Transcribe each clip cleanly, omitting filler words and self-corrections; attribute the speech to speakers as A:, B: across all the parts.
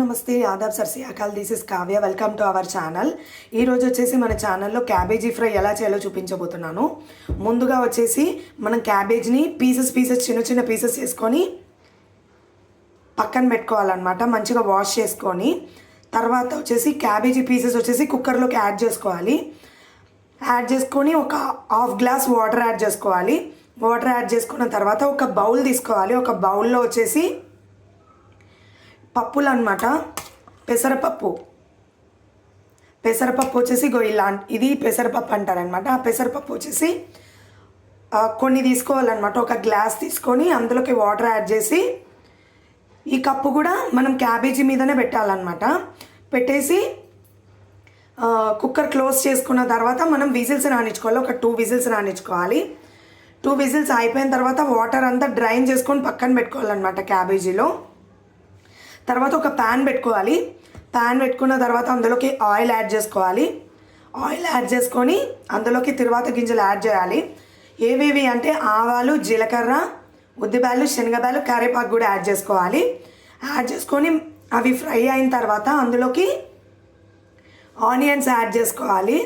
A: నమస్తే ఆదాబ్ సర్ శ్రీకాల్ this is Kavya welcome to our channel. ఈరోజు వచ్చేసి మన ఛానల్లో క్యాబేజీ ఫ్రై ఎలా చేయాలో చూపించబోతున్నాను। ముందుగా వచ్చేసి మనం క్యాబేజ్ని చిన్న చిన్న పీసెస్ చేసుకొని పక్కన పెట్టుకోవాలన్నమాట। మంచిగా వాష్ చేసుకొని తర్వాత వచ్చేసి క్యాబేజీ పీసెస్ వచ్చేసి కుక్కర్లోకి యాడ్ చేసుకోవాలి। యాడ్ చేసుకొని ఒక హాఫ్ గ్లాస్ వాటర్ యాడ్ చేసుకోవాలి। వాటర్ యాడ్ చేసుకున్న తర్వాత ఒక బౌల్ తీసుకోవాలి। ఒక బౌల్లో వచ్చేసి పప్పులు అన్నమాట, పెసరపప్పు వచ్చేసి ఇది పెసరపప్పు అంటారనమాట। ఆ పెసరపప్పు వచ్చేసి కొన్ని తీసుకోవాలన్నమాట। ఒక గ్లాస్ తీసుకొని అందులోకి వాటర్ యాడ్ చేసి ఈ కప్పు కూడా మనం క్యాబేజీ మీదనే పెట్టాలన్నమాట। పెట్టేసి కుక్కర్ క్లోజ్ చేసుకున్న తర్వాత మనం విజిల్స్ రానిచ్చుకోవాలి। ఒక 2 విజిల్స్ రానిచ్చుకోవాలి। 2 విజిల్స్ అయిపోయిన తర్వాత వాటర్ అంతా డ్రైన్ చేసుకొని పక్కన పెట్టుకోవాలన్నమాట క్యాబేజీలో। తర్వాత ఒక ప్యాన్ పెట్టుకోవాలి। ప్యాన్ పెట్టుకున్న తర్వాత అందులోకి ఆయిల్ యాడ్ చేసుకోవాలి। ఆయిల్ యాడ్ చేసుకొని అందులోకి తిరువాత గింజలు యాడ్ చేయాలి। ఏవేవి అంటే ఆవాలు, జీలకర్ర, ఉద్దిబ్యాలు, శనగబ్యాలు, కరివేపాకు కూడా యాడ్ చేసుకోవాలి। యాడ్ చేసుకొని అవి ఫ్రై అయిన తర్వాత అందులోకి ఆనియన్స్ యాడ్ చేసుకోవాలి।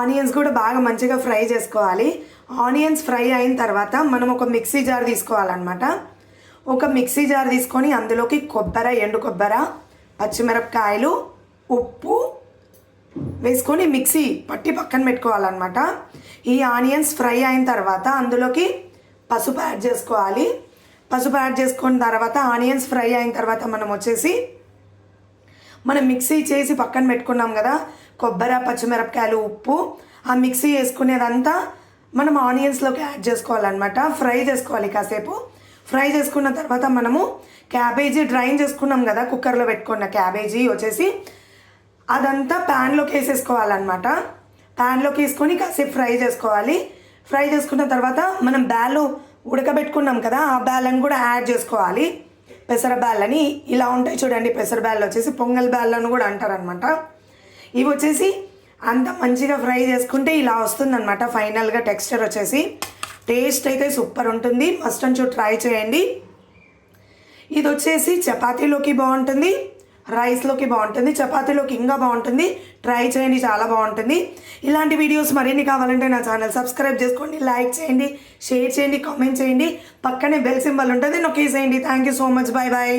A: ఆనియన్స్ కూడా బాగా మంచిగా ఫ్రై చేసుకోవాలి। ఆనియన్స్ ఫ్రై అయిన తర్వాత మనం ఒక మిక్సీ జార్ తీసుకోవాలన్నమాట। ఒక మిక్సీ జార్ తీసుకొని అందులోకి ఎండు కొబ్బరి, పచ్చిమిరపకాయలు, ఉప్పు వేసుకొని మిక్సీ పట్టి పక్కన పెట్టుకోవాలన్నమాట। ఈ ఆనియన్స్ ఫ్రై అయిన తర్వాత అందులోకి పసుపు యాడ్ చేసుకోవాలి। పసుపు యాడ్ చేసుకున్న తర్వాత ఆనియన్స్ ఫ్రై అయిన తర్వాత మనం మిక్సీ చేసి పక్కన పెట్టుకున్నాం కదా కొబ్బరి, పచ్చిమిరపకాయలు, ఉప్పు, ఆ మిక్సీ వేసుకునేదంతా మనం ఆనియన్స్లోకి యాడ్ చేసుకోవాలన్నమాట। ఫ్రై చేసుకోవాలి కాసేపు। ఫ్రై చేసుకున్న తర్వాత మనము క్యాబేజీ డ్రైన్ చేసుకున్నాం కదా కుక్కర్లో పెట్టుకున్న క్యాబేజీ వచ్చేసి అదంతా ప్యాన్లోకి వేసేసుకోవాలన్నమాట। ప్యాన్లోకి వేసుకొని కాసేపు ఫ్రై చేసుకోవాలి। ఫ్రై చేసుకున్న తర్వాత మనం బ్యాలు ఉడకబెట్టుకున్నాం కదా ఆ బ్యాలను కూడా యాడ్ చేసుకోవాలి। పెసర బ్యాలని ఇలా ఉంటాయి చూడండి, పెసర బ్యాళ్ళు వచ్చేసి పొంగల్ బ్యాళ్ళను కూడా అంటారనమాట। ఇవి వచ్చేసి అంత మంచిగా ఫ్రై చేసుకుంటే ఇలా వస్తుందన్నమాట ఫైనల్గా టెక్స్చర్ వచ్చేసి। టేస్ట్ అయితే సూపర్ ఉంటుంది, మస్ట్ అండ్ షుడ్ ట్రై చేయండి। ఇది వచ్చేసి చపాతీలోకి బాగుంటుంది, రైస్లోకి బాగుంటుంది, చపాతీలోకి ఇంకా బాగుంటుంది। ట్రై చేయండి, చాలా బాగుంటుంది। ఇలాంటి వీడియోస్ మరిన్ని కావాలంటే నా ఛానల్ సబ్స్క్రైబ్ చేసుకోండి, లైక్ చేయండి, షేర్ చేయండి, కామెంట్ చేయండి, పక్కనే బెల్ సింబల్ ఉంటుంది నొక్కేసేయండి। Thank you so much, bye bye.